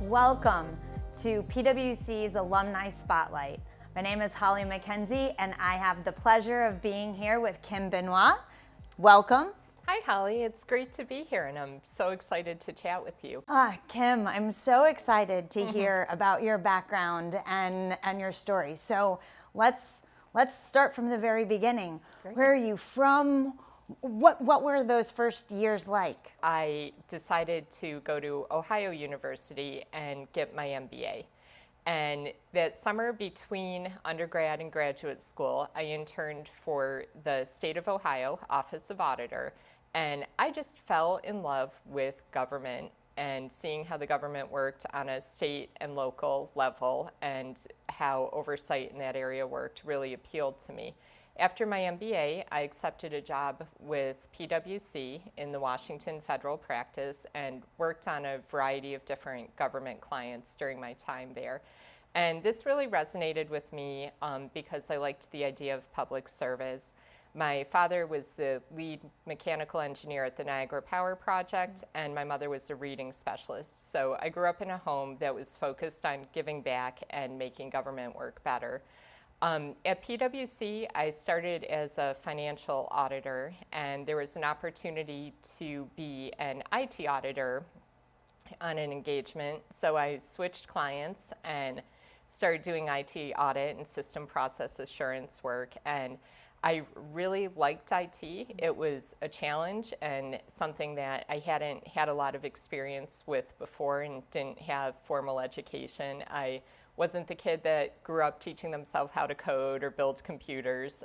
Welcome to PwC's Alumni Spotlight. My name is Holly McKenzie, and I have the pleasure of being here with Kim Benoit. Welcome. Hi, Holly. It's great to be here, and I'm so excited to chat with you. Kim, I'm so excited to hear about your background and your story. So let's start from the very beginning. Great. Where are you from? What were those first years like? I decided to go to Ohio University and get my MBA. And that summer between undergrad and graduate school, I interned for the State of Ohio Office of Auditor. And I just fell in love with government and seeing how the government worked on a state and local level and how oversight in that area worked really appealed to me. After my MBA, I accepted a job with PwC in the Washington federal practice and worked on a variety of different government clients during my time there. And this really resonated with me because I liked the idea of public service. My father was the lead mechanical engineer at the Niagara Power Project, and my mother was a reading specialist. So I grew up in a home that was focused on giving back and making government work better. At PwC, I started as a financial auditor, and there was an opportunity to be an IT auditor on an engagement. So I switched clients and started doing IT audit and system process assurance work. And I really liked IT. It was a challenge and something that I hadn't had a lot of experience with before and didn't have formal education. I wasn't the kid that grew up teaching themselves how to code or build computers,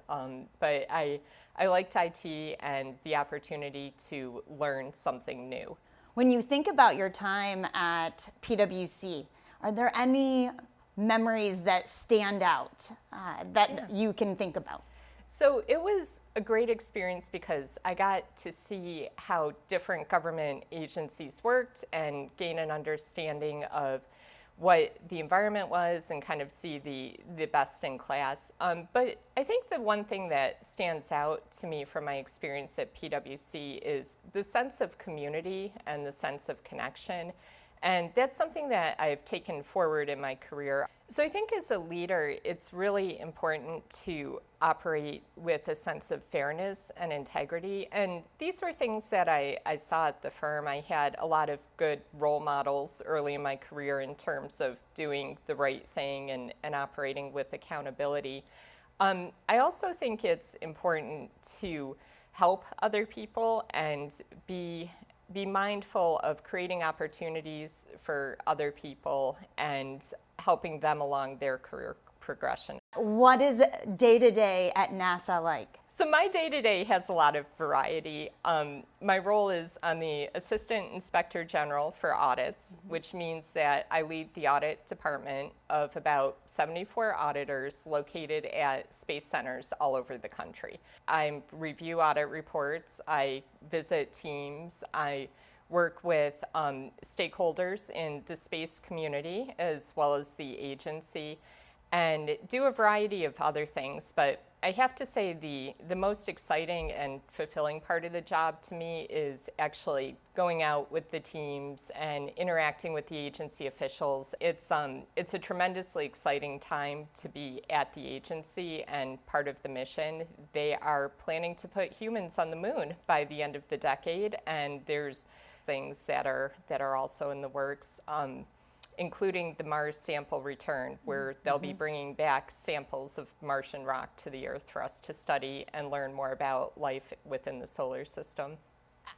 but I liked IT and the opportunity to learn something new. When you think about your time at PwC, are there any memories that stand out that you can think about? So it was a great experience because I got to see how different government agencies worked and gain an understanding of what the environment was and kind of see the best in class. But I think the one thing that stands out to me from my experience at PwC is the sense of community and the sense of connection. And that's something that I've taken forward in my career. So I think as a leader, it's really important to operate with a sense of fairness and integrity. And these were things that I saw at the firm. I had a lot of good role models early in my career in terms of doing the right thing and operating with accountability. I also think it's important to help other people and be mindful of creating opportunities for other people and helping them along their career progression. What is day-to-day at NASA like? So my day-to-day has a lot of variety. My role is I'm the Assistant Inspector General for Audits, which means that I lead the audit department of about 74 auditors located at space centers all over the country. I review audit reports, I visit teams, I work with stakeholders in the space community as well as the agency, and do a variety of other things. But I have to say the most exciting and fulfilling part of the job to me is actually going out with the teams and interacting with the agency officials. It's a tremendously exciting time to be at the agency and part of the mission. They are planning to put humans on the moon by the end of the decade, and there's things that are also in the works. Including the Mars sample return, where they'll be bringing back samples of Martian rock to the Earth for us to study and learn more about life within the solar system.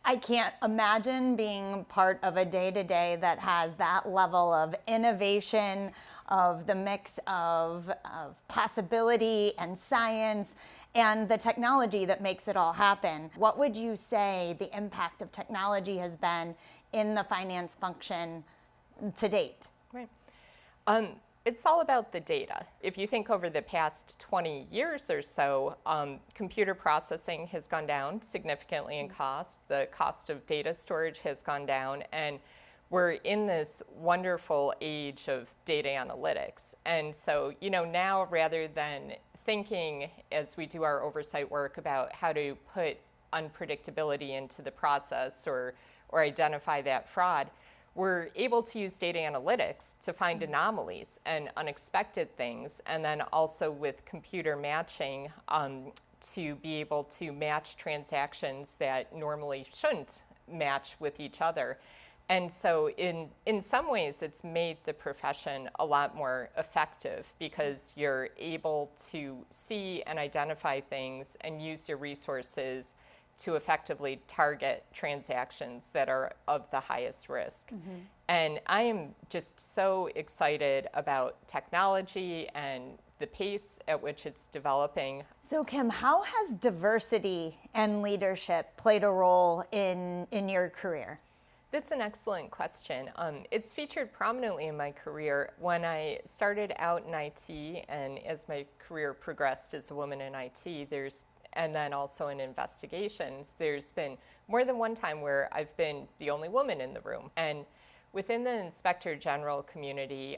I can't imagine being part of a day-to-day that has that level of innovation, of the mix of possibility and science and the technology that makes it all happen. What would you say the impact of technology has been in the finance function to date? Right. It's all about the data. If you think over the past 20 years or so, computer processing has gone down significantly in cost. The cost of data storage has gone down, and we're in this wonderful age of data analytics. And so, now rather than thinking as we do our oversight work about how to put unpredictability into the process or identify that fraud, we're able to use data analytics to find anomalies and unexpected things, and then also with computer matching to be able to match transactions that normally shouldn't match with each other. And so in some ways, it's made the profession a lot more effective because you're able to see and identify things and use your resources to effectively target transactions that are of the highest risk. And I am just so excited about technology and the pace at which it's developing. So Kim, how has diversity and leadership played a role in your career? That's an excellent question. It's featured prominently in my career. When I started out in IT, and as my career progressed as a woman in IT, and then also in investigations, there's been more than one time where I've been the only woman in the room. And within the Inspector General community,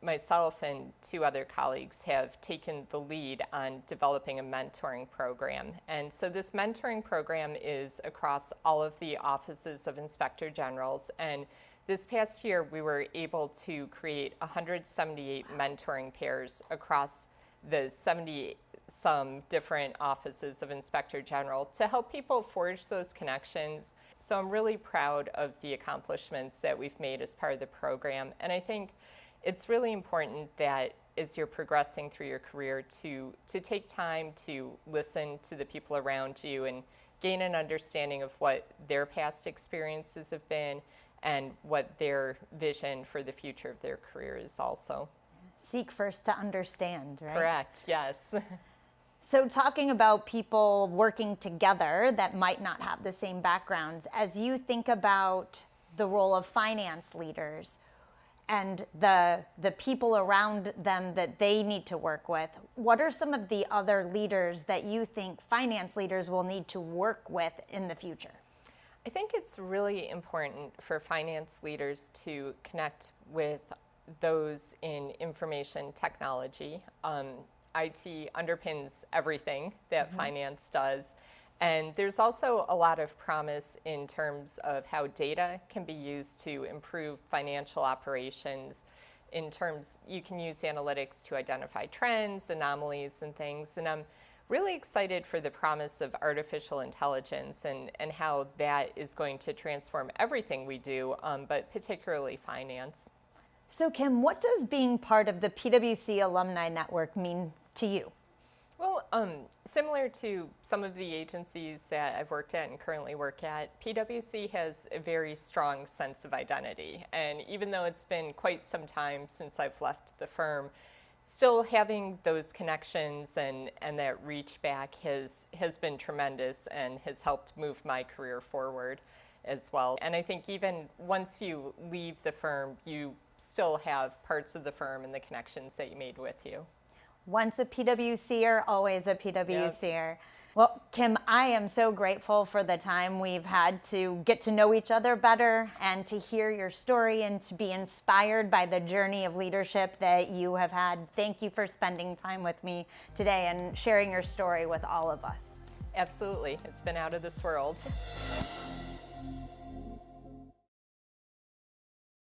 myself and two other colleagues have taken the lead on developing a mentoring program. And so this mentoring program is across all of the offices of Inspector Generals. And this past year, we were able to create 178 mentoring pairs across the 70-some different offices of Inspector General to help people forge those connections. So I'm really proud of the accomplishments that we've made as part of the program. And I think it's really important that as you're progressing through your career to take time to listen to the people around you and gain an understanding of what their past experiences have been and what their vision for the future of their career is also. Seek first to understand, right? Correct, yes. So talking about people working together that might not have the same backgrounds, as you think about the role of finance leaders and the people around them that they need to work with, what are some of the other leaders that you think finance leaders will need to work with in the future? I think it's really important for finance leaders to connect with those in information technology. IT underpins everything that finance does. And there's also a lot of promise in terms of how data can be used to improve financial operations. In terms, you can use analytics to identify trends, anomalies, and things. And I'm really excited for the promise of artificial intelligence and how that is going to transform everything we do, but particularly finance. So Kim, what does being part of the PwC Alumni Network mean to you? Well, similar to some of the agencies that I've worked at and currently work at, PwC has a very strong sense of identity. And even though it's been quite some time since I've left the firm, still having those connections and that reach back has been tremendous and has helped move my career forward as well. And I think even once you leave the firm, you still have parts of the firm and the connections that you made with you. Once a PwCer, always a PwCer. Yep. Well, Kim, I am so grateful for the time we've had to get to know each other better and to hear your story and to be inspired by the journey of leadership that you have had. Thank you for spending time with me today and sharing your story with all of us. Absolutely. It's been out of this world.